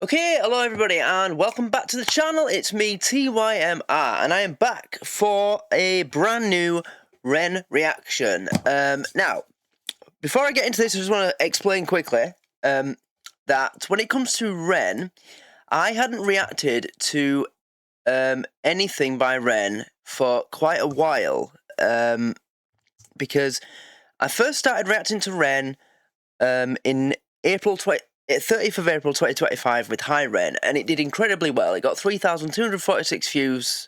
Okay, hello everybody and welcome back to the channel. It's me, TYMR, and I am back for a brand new Ren reaction. Now, before I get into this, I just want to explain quickly that when it comes to Ren, I hadn't reacted to anything by Ren for quite a while, because I first started reacting to Ren in 30th of April 2025 with Hi Ren, and it did incredibly well. It got 3,246 views,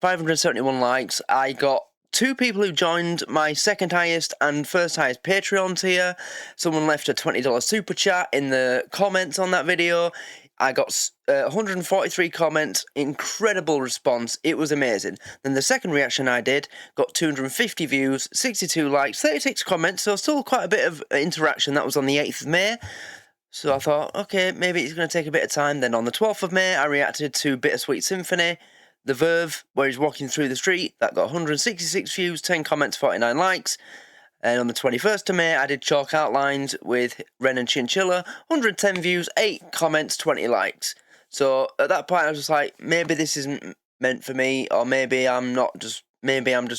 571 likes. I got 2 people who joined my second highest and first highest Patreon tier. Someone left a $20 super chat in the comments on that video. I got 143 comments, incredible response, it was amazing. Then the second reaction I did got 250 views, 62 likes, 36 comments, so still quite a bit of interaction. That was on the 8th of May. So I thought, okay, maybe it's going to take a bit of time. Then on the 12th of May, I reacted to Bittersweet Symphony, The Verve, where he's walking through the street. That got 166 views, 10 comments, 49 likes. And on the 21st of May, I did Chalk Outlines with Ren and Chinchilla, 110 views, 8 comments, 20 likes. So at that point, I was just like, maybe this isn't meant for me, or maybe I'm just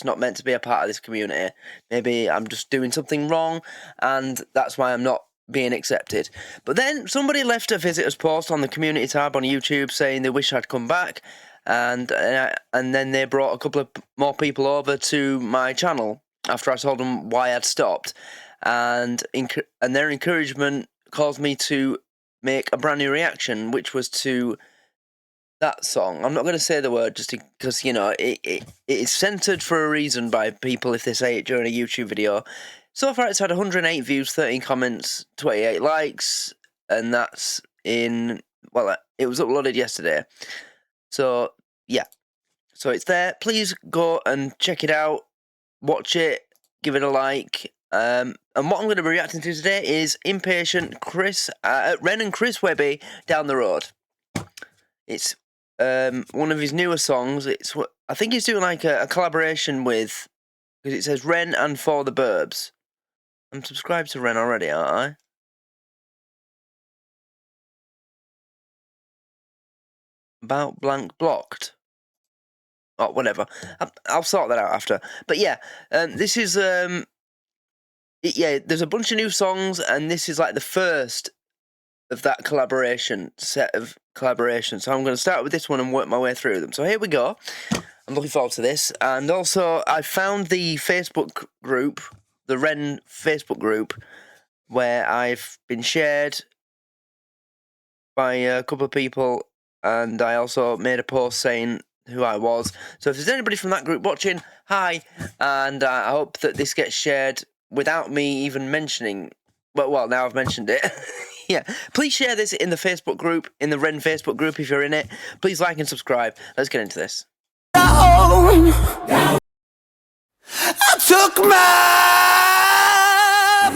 not meant to be a part of this community. Maybe I'm just doing something wrong, and that's why I'm not being accepted. But then somebody left a visitors post on the community tab on YouTube saying they wish I'd come back, and then they brought a couple of more people over to my channel after I told them why I'd stopped, and their encouragement caused me to make a brand new reaction, which was to that song. I'm not going to say the word just because, you know, it is censored for a reason by people if they say it during a YouTube video. So far, it's had 108 views, 13 comments, 28 likes, and that's in, well, it was uploaded yesterday. So, yeah. So it's there. Please go and check it out, watch it, give it a like. And what I'm going to be reacting to today is Inpatient, Ren and Chris Webby, Down the Road. It's one of his newer songs. I think he's doing like a collaboration with, because it says Ren and For the Burbs. I'm subscribed to Ren already, aren't I? About blank blocked. Oh, whatever. I'll sort that out after. But yeah, this is yeah. There's a bunch of new songs, and this is like the first of that set of collaborations. So I'm going to start with this one and work my way through them. So here we go. I'm looking forward to this, and also I found the Facebook group. The Ren Facebook group, where I've been shared by a couple of people, and I also made a post saying who I was. So if there's anybody from that group watching, hi, and I hope that this gets shared without me even mentioning, well now I've mentioned it. Yeah, please share this in the Facebook group, in the Ren Facebook group if you're in it. Please like and subscribe. Let's get into this. I took my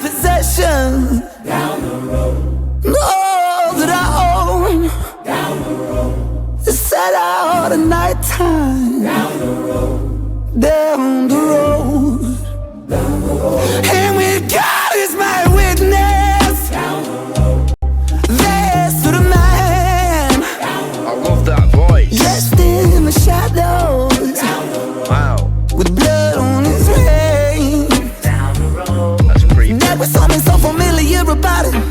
possession down the road. All that I own down the road. Set out at night time down the road. Down the road. Down the road. And with God as my witness down the road. There stood a man. I love that voice. Dressed in the shadows. Down the road. Wow. With blood on his veins. That's creepy. There was something so familiar about him.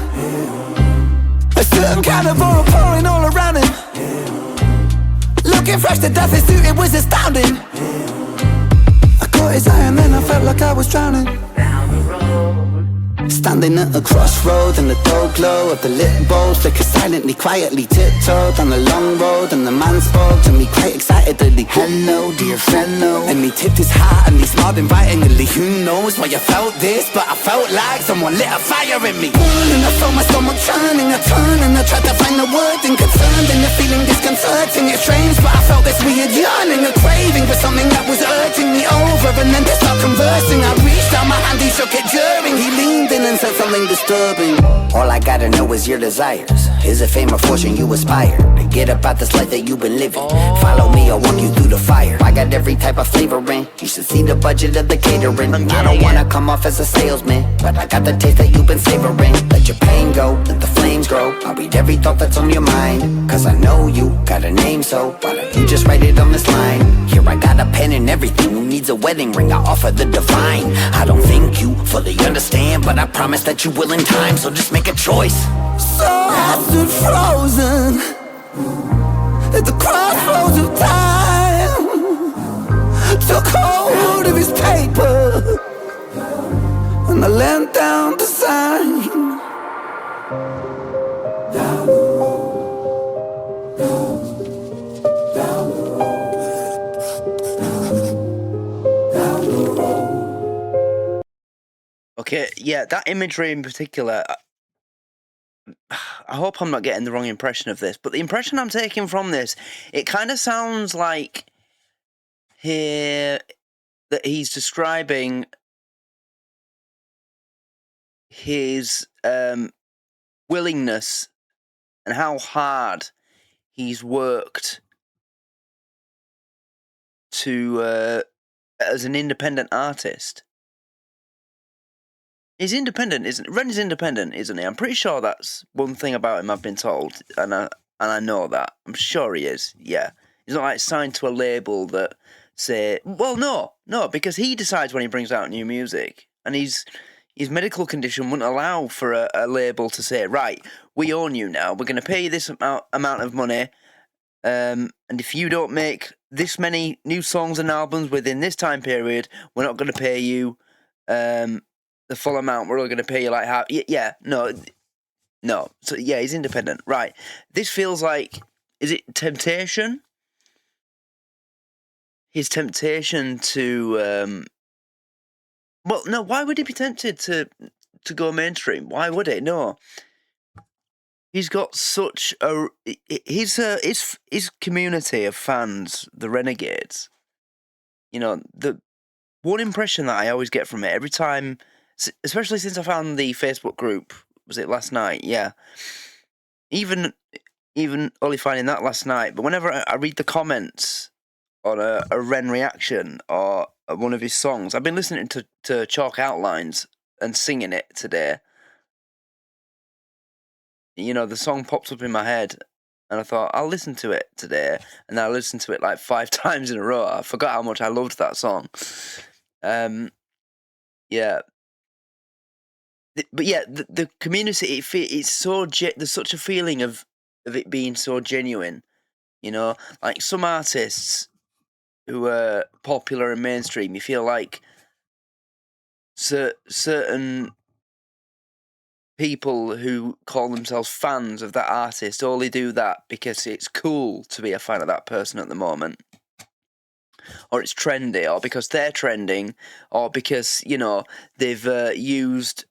A certain kind of aura pouring all around him. Looking fresh to death, his suit, it was astounding. I caught his eye and then I felt like I was drowning. Standing at a crossroad and the dull glow of the lit bowl flicker silently, quietly tiptoed down the long road, and the man spoke to me quite excitedly. Hello, dear fellow. And he tipped his hat and he smiled invitingly. Who knows why I felt this, but I felt like someone lit a fire in me. And I felt my stomach churning, I turned and I tried to find the word concerned, and the feeling disconcerting. It's strange, but I felt this weird yearning, a craving for something that was urging me over. And then to start conversing, I reached out my hand, he shook it during. He leaned in and said something feeling disturbing. All I gotta know is your desires. Is it fame or fortune you aspire? To get about this life that you've been living. Follow me, I'll walk you through the fire. I got every type of flavor in. You should see the budget of the catering. I don't wanna come off as a salesman, but I got the taste that you've been savoring. Let your pain go, let the flames grow. I'll read every thought that's on your mind. Cause I know you got a name, so why don't you just write it on this line? Here I got a pen and everything. Who needs a wedding ring? I offer the divine. I don't think you fully understand, but I promise that you will in time, so just make a choice. So I stood frozen at the crossroads of time. Took hold of his paper and I leant down to sign. Okay, yeah, that imagery in particular, I hope I'm not getting the wrong impression of this, but the impression I'm taking from this, it kind of sounds like here that he's describing his willingness and how hard he's worked to as an independent artist. He's independent, isn't Ren is independent, isn't he? I'm pretty sure that's one thing about him I've been told, and I know that. I'm sure he is, yeah. He's not like signed to a label that say, well, no, because he decides when he brings out new music, and his medical condition wouldn't allow for a label to say, right, we own you now, we're going to pay you this amount of money, and if you don't make this many new songs and albums within this time period, we're not going to pay you the full amount. We're only going to pay you like half. No. So yeah, he's independent, right? This feels like, is it temptation? His temptation to well, no. Why would he be tempted to go mainstream? Why would he? No. He's got such a his community of fans, the Renegades. You know, the one impression that I always get from it every time, especially since I found the Facebook group, was it last night? Yeah. Even only finding that last night, but whenever I read the comments on a Ren reaction or one of his songs, I've been listening to Chalk Outlines and singing it today. You know, the song pops up in my head, and I thought, I'll listen to it today, and I listened to it like 5 times in a row. I forgot how much I loved that song. Yeah. But yeah, the community, it's so there's such a feeling of it being so genuine, you know? Like, some artists who are popular and mainstream, you feel like certain people who call themselves fans of that artist only do that because it's cool to be a fan of that person at the moment, or it's trendy, or because they're trending, or because, you know, they've used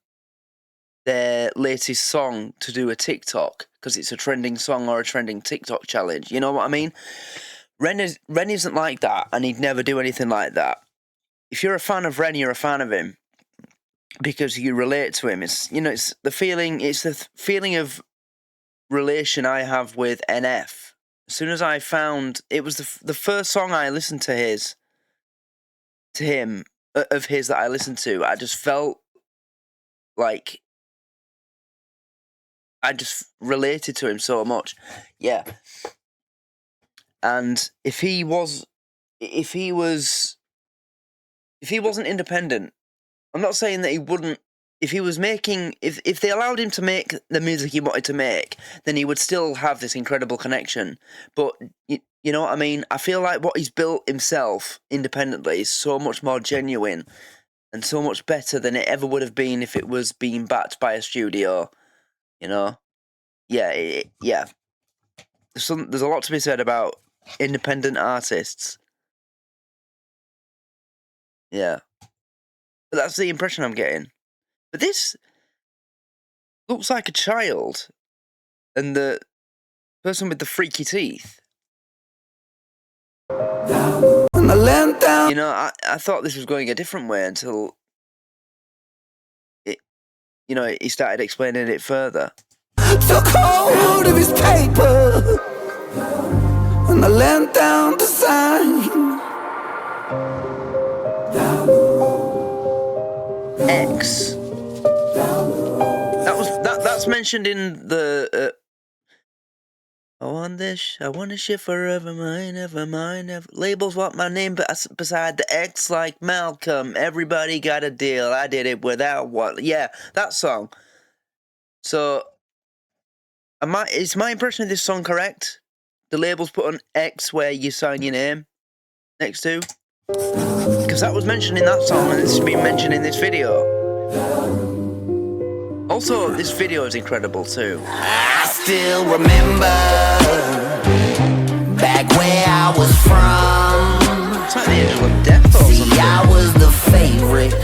their latest song to do a TikTok because it's a trending song or a trending TikTok challenge. You know what I mean? Ren isn't like that, and he'd never do anything like that. If you're a fan of Ren, you're a fan of him because you relate to him. It's, you know, it's the feeling of relation I have with NF. As soon as I found it was the first song I listened to him that I listened to, I just felt like I just related to him so much. Yeah. And if he wasn't independent, I'm not saying that he wouldn't. If he was making, if they allowed him to make the music he wanted to make, then he would still have this incredible connection. But you know what I mean? I feel like what he's built himself independently is so much more genuine and so much better than it ever would have been if it was being backed by a studio. You know? Yeah, yeah. There's a lot to be said about independent artists. Yeah. But that's the impression I'm getting. But this looks like a child, and the person with the freaky teeth. You know, I thought this was going a different way until you know, he started explaining it further. Took hold of his paper and I leant down to sign. X. That's mentioned in the. I want this shit forever mine, ever mine, ever. Labels want my name beside the X like Malcolm. Everybody got a deal. I did it without what? Yeah, that song. So, is my impression of this song correct? The labels put on X where you sign your name next to? Because that was mentioned in that song and it's been mentioned in this video. Also, this video is incredible too. I still remember back where I was from. It's like the Angel of Death or something. See, I was the favorite,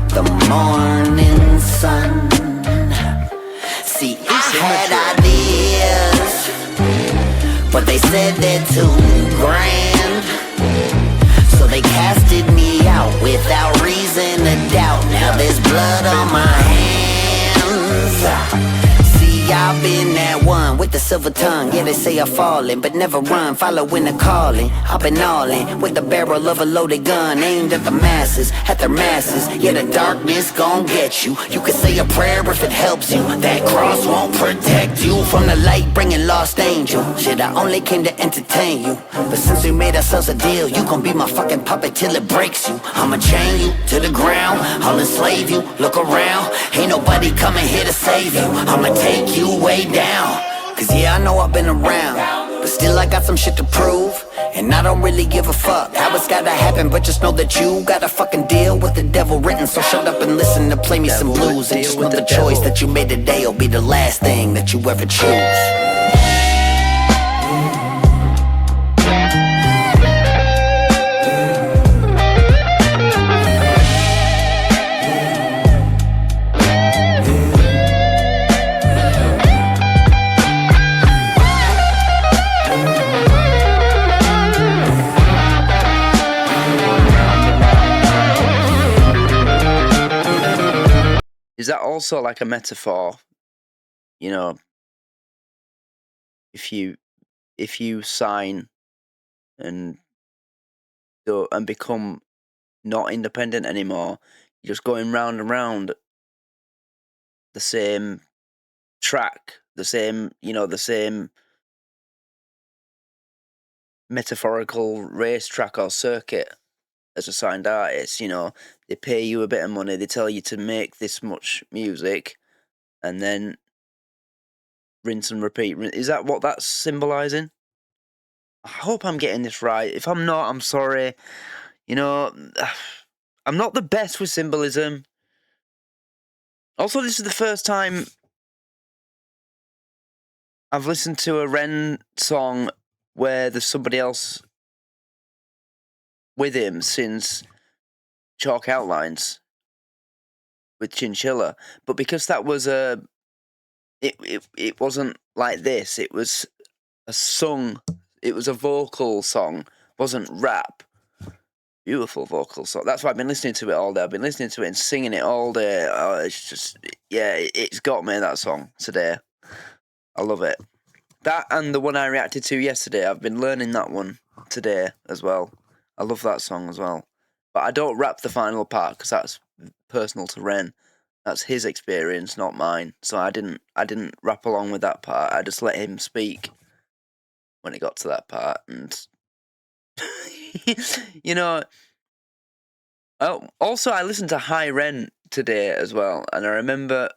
the morning sun. See, I had ideas, but they said they're too grand, so they casted me out without reason to doubt. Now there's blood on my hands. See, I've been that one with the silver tongue. Yeah, they say I'm falling, but never run, following the calling. I've been all in with the barrel of a loaded gun, aimed at the masses, at their masses. Yeah, the darkness gon' get you. You can say a prayer if it helps you. That cross won't protect you from the light, bringing lost angel. Shit, I only came to entertain you, but since we made ourselves a deal, you gon' be my fucking puppet till it breaks you. I'ma chain you to the ground, I'll enslave you. Look around, ain't nobody coming here to save you. I'ma take you way down, cause yeah, I know I've been around, but still I got some shit to prove, and I don't really give a fuck how it's gotta happen, but just know that you gotta fucking deal with the devil written. So shut up and listen to play me some blues, and just know the choice that you made today will be the last thing that you ever choose. Is that also like a metaphor? You know, if you sign and become not independent anymore, you're just going round and round the same track, the same metaphorical racetrack or circuit as a signed artist. You know, they pay you a bit of money, they tell you to make this much music, and then rinse and repeat. Is that what that's symbolising? I hope I'm getting this right. If I'm not, I'm sorry. You know, I'm not the best with symbolism. Also, this is the first time I've listened to a Ren song where there's somebody else with him since Chalk Outlines with Chinchilla. But because that was it wasn't like this. It was a song. It was a vocal song. It wasn't rap. Beautiful vocal song. That's why I've been listening to it all day. I've been listening to it and singing it all day. Oh, it's just, yeah, it's got me, that song, today. I love it. That and the one I reacted to yesterday, I've been learning that one today as well. I love that song as well. But I don't rap the final part because that's personal to Ren. That's his experience, not mine. So I didn't rap along with that part. I just let him speak when it got to that part. And, you know, also I listened to High Ren today as well. And I remember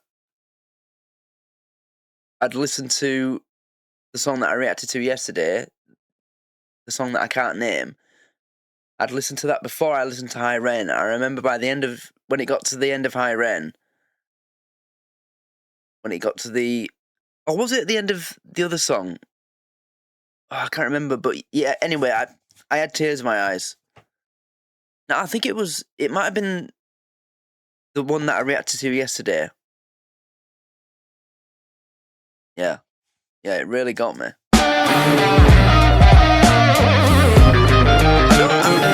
I'd listened to the song that I reacted to yesterday, the song that I can't name. I'd listened to that before I listened to High Ren. I remember by the end of, when it got to the end of High Ren, when it got to the, or was it at the end of the other song? Oh, I can't remember, but yeah, anyway, I had tears in my eyes. Now, I think it might have been the one that I reacted to yesterday. Yeah, it really got me.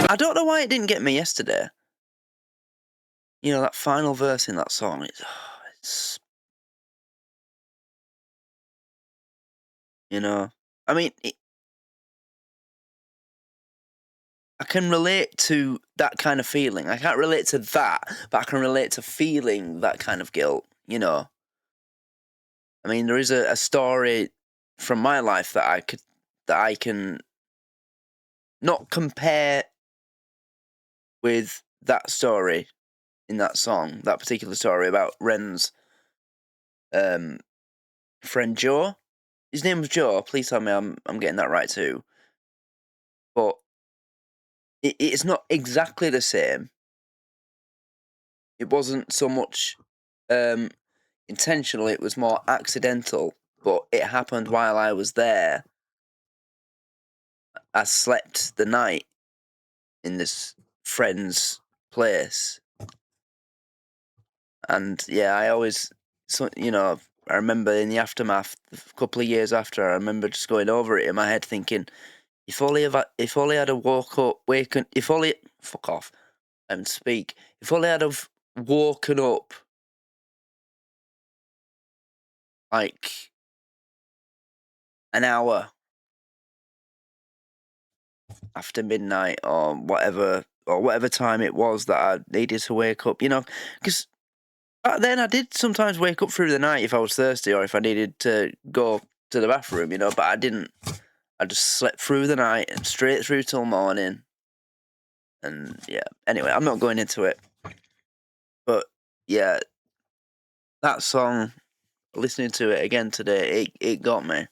I don't know why it didn't get me yesterday. you know, that final verse in that song, it's you know, I mean, I can relate to that kind of feeling. I can't relate to that, but I can relate to feeling that kind of guilt, you know. I mean, there is a story from my life that I can not compare with that story in that song, that particular story about Ren's friend Joe. His name was Joe. Please tell me I'm getting that right too. But it's not exactly the same. It wasn't so much intentional. It was more accidental. But it happened while I was there. I slept the night in this friend's place, and yeah, I always, so you know, I remember in the aftermath, a couple of years after, I remember just going over it in my head, thinking, if only I'd have if only, fuck off, and speak, if only I'd have woken up like an hour after midnight or whatever time it was that I needed to wake up, you know, because back then I did sometimes wake up through the night if I was thirsty or if I needed to go to the bathroom, you know, but I didn't. I just slept through the night and straight through till morning. And yeah, anyway, I'm not going into it. But yeah, that song, listening to it again today, it got me.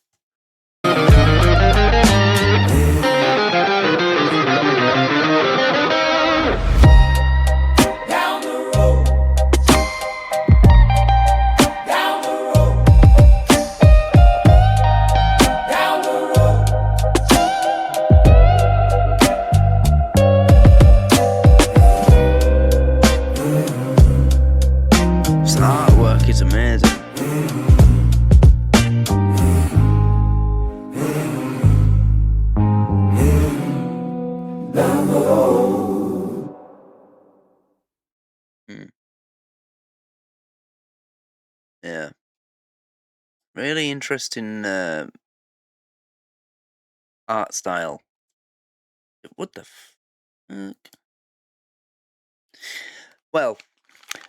The artwork is amazing. Yeah. Really interesting art style. What the fuck? Well,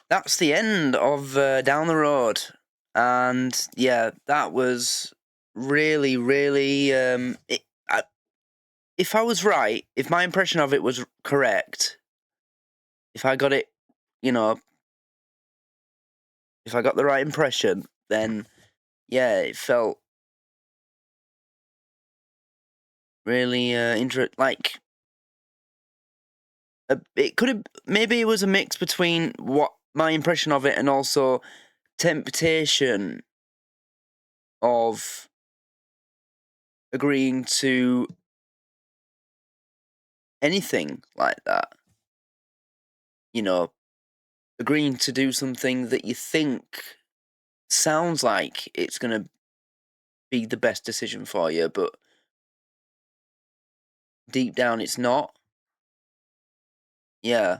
that's the end of Down the Road. And yeah, that was really, really. If I was right, if my impression of it was correct, if I got it, you know, if I got the right impression, then yeah, it felt really like it could have, maybe it was a mix between what my impression of it and also temptation of agreeing to anything like that. You know, agreeing to do something that you think sounds like it's going to be the best decision for you, but deep down it's not. Yeah.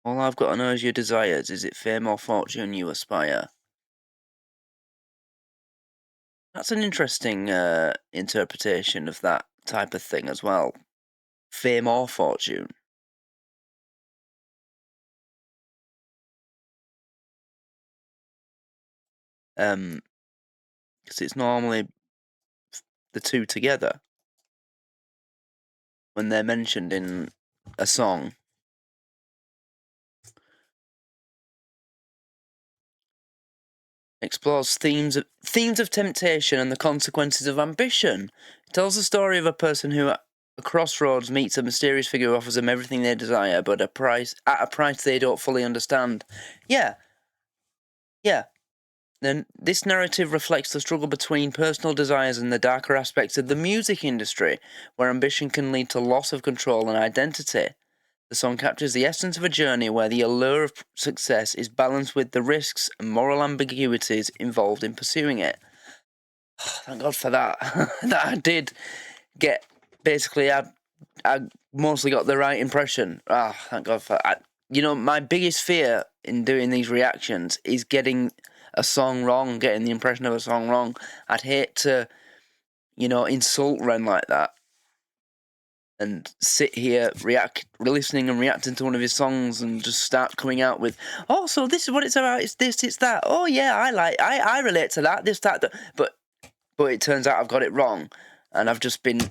All I've got to know is your desires. Is it fame or fortune you aspire? That's an interesting interpretation of that type of thing as well. Fame or fortune. Because it's normally the two together when they're mentioned in a song. Explores themes of temptation and the consequences of ambition. It tells the story of a person who a crossroads meets a mysterious figure who offers them everything they desire, but at a price they don't fully understand. Yeah. Then this narrative reflects the struggle between personal desires and the darker aspects of the music industry, where ambition can lead to loss of control and identity. The song captures the essence of a journey where the allure of success is balanced with the risks and moral ambiguities involved in pursuing it. Oh, thank God for that. That I did get, basically, I mostly got the right impression. Thank God for that. You know, my biggest fear in doing these reactions is getting a song wrong, getting the impression of a song wrong. I'd hate to, insult Ren like that and sit here listening and reacting to one of his songs and just start coming out with, oh, so this is what it's about, it's this, it's that, oh yeah, I relate to that, this, that. But it turns out I've got it wrong, and I've just been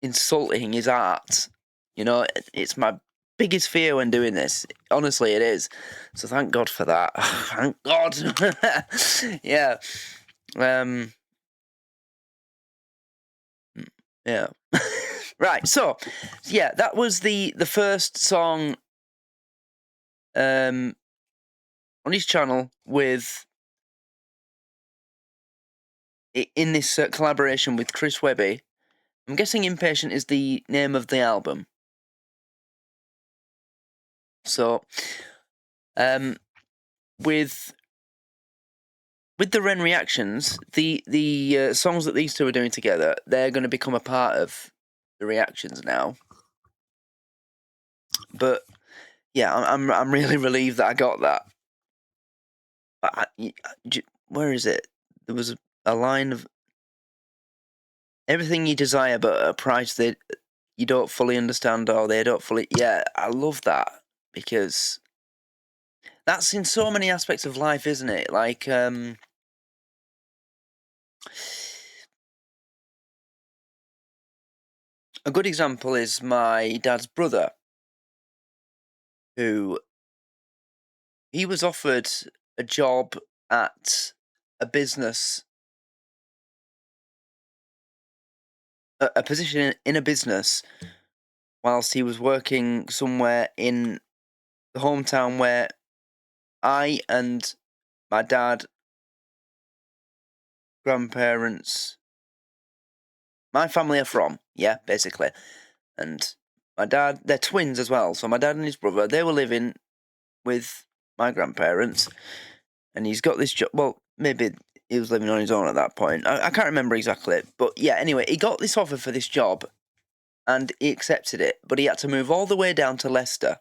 insulting his art. It's my biggest fear when doing this. Honestly, it is. So thank God for that. Thank God. Yeah. Yeah. Right. So, yeah, that was the first song on his channel in this collaboration with Chris Webby. I'm guessing Impatient is the name of the album. So, with the Ren reactions, the songs that these two are doing together, they're going to become a part of the reactions now. But yeah, I'm really relieved that I got that. Where is it? There was a line of everything you desire, but at a price that you don't fully understand, or they don't fully. Yeah, I love that, because that's in so many aspects of life, isn't it? Like, a good example is my dad's brother, who he was offered a job at a business, a position in a business, whilst he was working somewhere in the hometown where I and my dad, grandparents, my family are from. Yeah, basically. And my dad, they're twins as well. So my dad and his brother, they were living with my grandparents, and he's got this job. Well, maybe he was living on his own at that point. I can't remember exactly. But yeah, anyway, he got this offer for this job, and he accepted it. But he had to move all the way down to Leicester,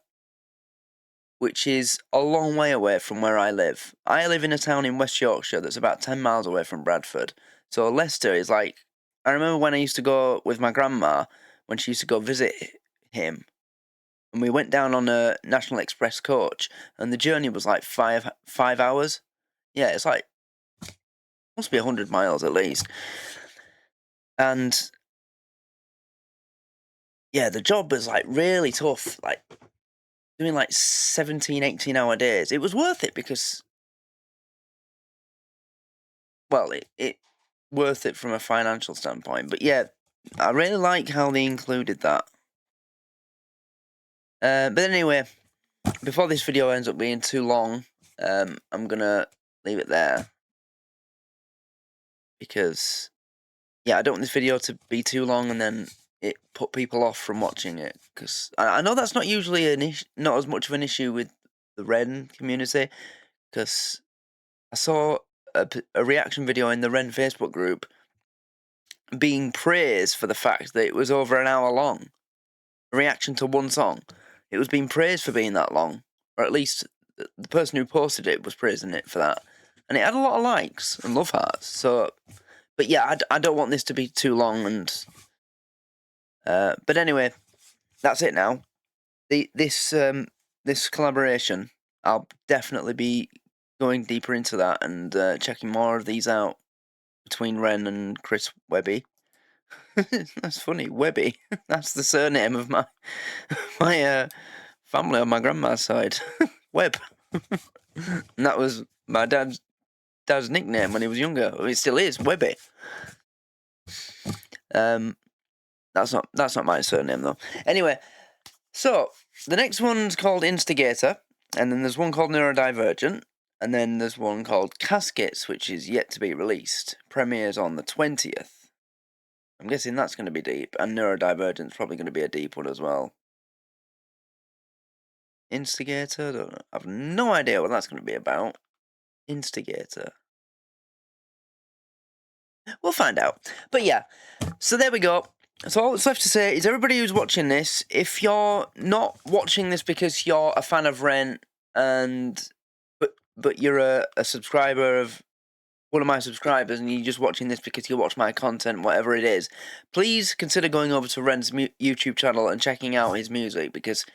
which is a long way away from where I live. I live in a town in West Yorkshire that's about 10 miles away from Bradford. So Leicester is like, I remember when I used to go with my grandma, when she used to go visit him, and we went down on a National Express coach, and the journey was like 5 hours. Yeah, it's like, must be 100 miles at least. And yeah, the job was like really tough, like doing like 17, 18-hour days. It was worth it because, well, it worth it from a financial standpoint. But yeah, I really like how they included that. But anyway, before this video ends up being too long, I'm gonna leave it there, because yeah, I don't want this video to be too long and then it put people off from watching it, because I know that's not usually not as much of an issue with the Ren community, because I saw a reaction video in the Ren Facebook group being praised for the fact that it was over an hour long. A reaction to one song. It was being praised for being that long, or at least the person who posted it was praising it for that. And it had a lot of likes and love hearts. So, but yeah, I don't want this to be too long. And but anyway, that's it now. This collaboration, I'll definitely be going deeper into that and checking more of these out between Ren and Chris Webby. That's funny, Webby. That's the surname of my family on my grandma's side. Webb. And that was my dad's nickname when he was younger. It still is, Webby. That's not my surname though. Anyway, so the next one's called Instigator, and then there's one called Neurodivergent, and then there's one called Caskets, which is yet to be released. Premieres on the 20th. I'm guessing that's going to be deep, and Neurodivergent's probably going to be a deep one as well. Instigator? Don't know. I've no idea what that's going to be about. Instigator. We'll find out. But yeah, so there we go. So all that's left to say is everybody who's watching this, if you're not watching this because you're a fan of Ren, but you're a subscriber of one of my subscribers and you're just watching this because you watch my content, whatever it is, please consider going over to Ren's YouTube channel and checking out his music, because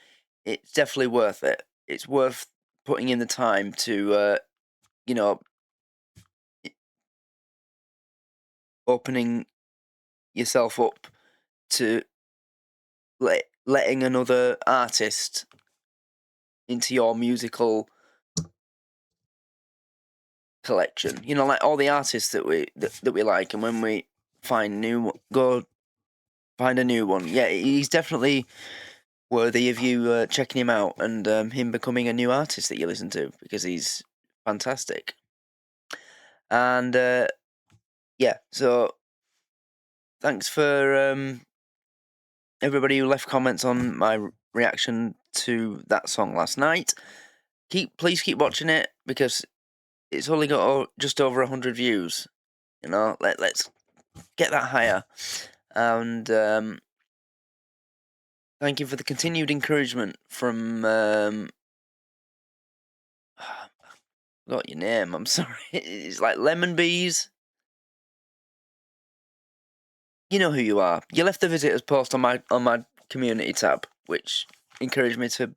it's definitely worth it. It's worth putting in the time to, opening yourself up to letting another artist into your musical collection. You know, like all the artists that we like, and when we go find a new one. Yeah, he's definitely worthy of you checking him out and him becoming a new artist that you listen to, because he's fantastic. And yeah, so thanks for everybody who left comments on my reaction to that song last night. Please keep watching it, because it's only got just over 100 views. You know, let's get that higher. And thank you for the continued encouragement from I forgot your name, I'm sorry. It's like Lemon Bees. You know who you are. You left the visitors post on my community tab, which encouraged me to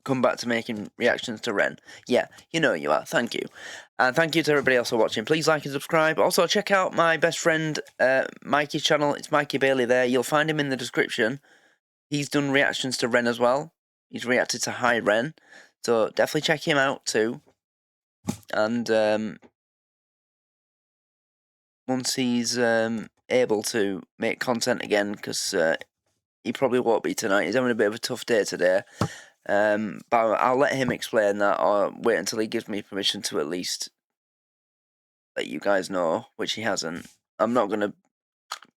come back to making reactions to Ren. Yeah, you know who you are. Thank you. And thank you to everybody else for watching. Please like and subscribe. Also, check out my best friend Mikey's channel. It's Mikey Bailey there. You'll find him in the description. He's done reactions to Ren as well. He's reacted to High Ren. So definitely check him out too. And once he's able to make content again, because he probably won't be tonight. He's having a bit of a tough day today. But I'll let him explain that, or wait until he gives me permission to at least let you guys know, which he hasn't. I'm not going to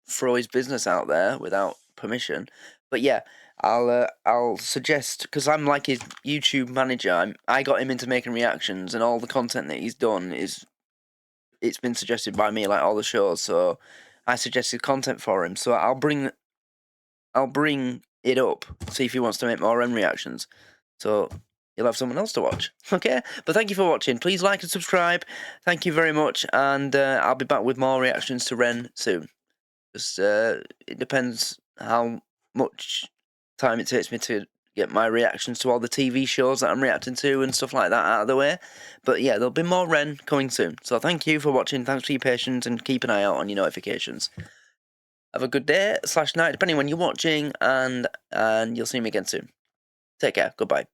throw his business out there without permission. But yeah, I'll suggest, because I'm like his YouTube manager, I got him into making reactions, and all the content that he's done it's been suggested by me, like all the shows, so I suggested content for him. So I'll bring it up, see if he wants to make more Ren reactions. So you'll have someone else to watch. Okay? But thank you for watching. Please like and subscribe. Thank you very much, and I'll be back with more reactions to Ren soon. Just it depends how much time it takes me to get my reactions to all the TV shows that I'm reacting to and stuff like that out of the way. But yeah, there'll be more Ren coming soon. So thank you for watching. Thanks for your patience, and keep an eye out on your notifications. Have a good day / night, depending when you're watching, and you'll see me again soon. Take care. Goodbye.